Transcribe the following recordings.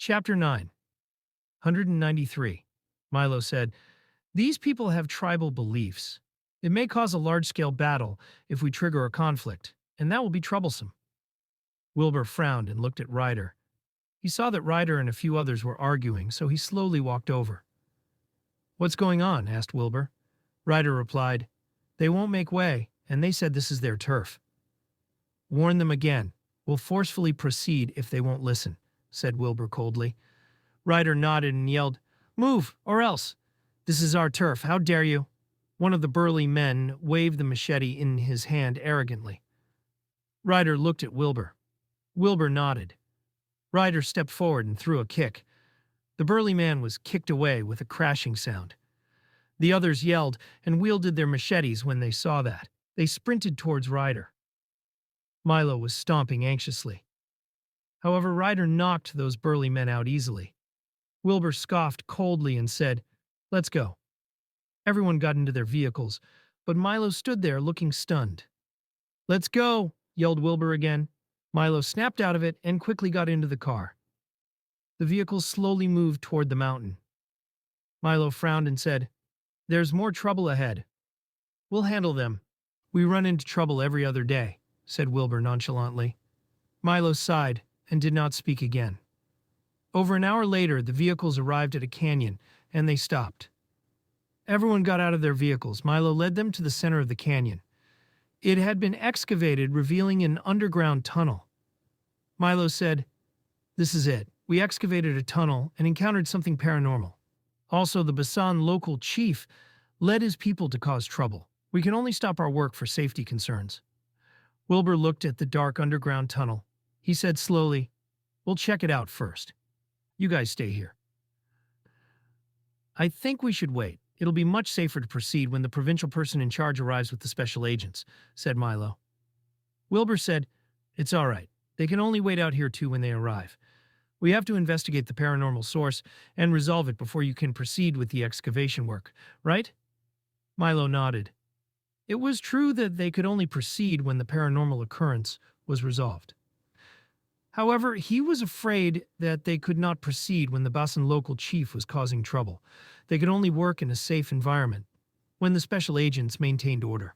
Chapter 9, 193. Milo said, "These people have tribal beliefs. It may cause a large-scale battle if we trigger a conflict, and that will be troublesome." Wilbur frowned and looked at Ryder. He saw that Ryder and a few others were arguing, so he slowly walked over. "What's going on?" asked Wilbur. Ryder replied, "They won't make way, and they said this is their turf." "Warn them again. We'll forcefully proceed if they won't listen," said Wilbur coldly. Ryder nodded and yelled, "Move, or else! This is our turf, how dare you?" One of the burly men waved the machete in his hand arrogantly. Ryder looked at Wilbur. Wilbur nodded. Ryder stepped forward and threw a kick. The burly man was kicked away with a crashing sound. The others yelled and wielded their machetes when they saw that. They sprinted towards Ryder. Milo was stomping anxiously. However, Ryder knocked those burly men out easily. Wilbur scoffed coldly and said, "Let's go." Everyone got into their vehicles, but Milo stood there looking stunned. "Let's go," yelled Wilbur again. Milo snapped out of it and quickly got into the car. The vehicles slowly moved toward the mountain. Milo frowned and said, "There's more trouble ahead. We'll handle them. We run into trouble every other day," said Wilbur nonchalantly. Milo sighed and did not speak again. Over an hour later, the vehicles arrived at a canyon, and they stopped. Everyone got out of their vehicles. Milo led them to the center of the canyon. It had been excavated, revealing an underground tunnel. Milo said, "This is it. We excavated a tunnel and encountered something paranormal. Also, the Basan local chief led his people to cause trouble. We can only stop our work for safety concerns." Wilbur looked at the dark underground tunnel. He said slowly, "We'll check it out first. You guys stay here." "I think we should wait. It'll be much safer to proceed when the provincial person in charge arrives with the special agents," said Milo. Wilbur said, "It's all right. They can only wait out here too when they arrive. We have to investigate the paranormal source and resolve it before you can proceed with the excavation work, right?" Milo nodded. It was true that they could only proceed when the paranormal occurrence was resolved. However, he was afraid that they could not proceed when the Basan local chief was causing trouble. They could only work in a safe environment when the special agents maintained order.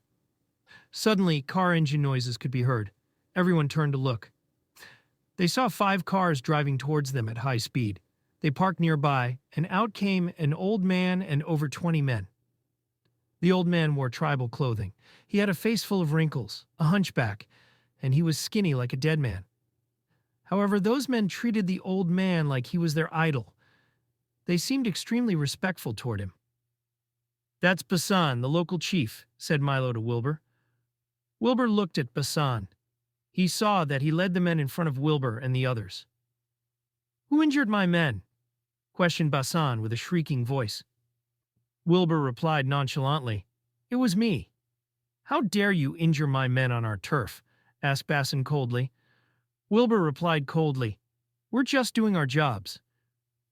Suddenly, car engine noises could be heard. Everyone turned to look. They saw 5 cars driving towards them at high speed. They parked nearby, and out came an old man and over 20 men. The old man wore tribal clothing. He had a face full of wrinkles, a hunchback, and he was skinny like a dead man. However, those men treated the old man like he was their idol. They seemed extremely respectful toward him. "That's Basan, the local chief," said Milo to Wilbur. Wilbur looked at Basan. He saw that he led the men in front of Wilbur and the others. "Who injured my men?" questioned Basan with a shrieking voice. Wilbur replied nonchalantly, "It was me." "How dare you injure my men on our turf?" asked Basan coldly. Wilbur replied coldly, "We're just doing our jobs.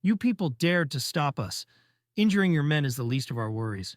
You people dared to stop us. Injuring your men is the least of our worries."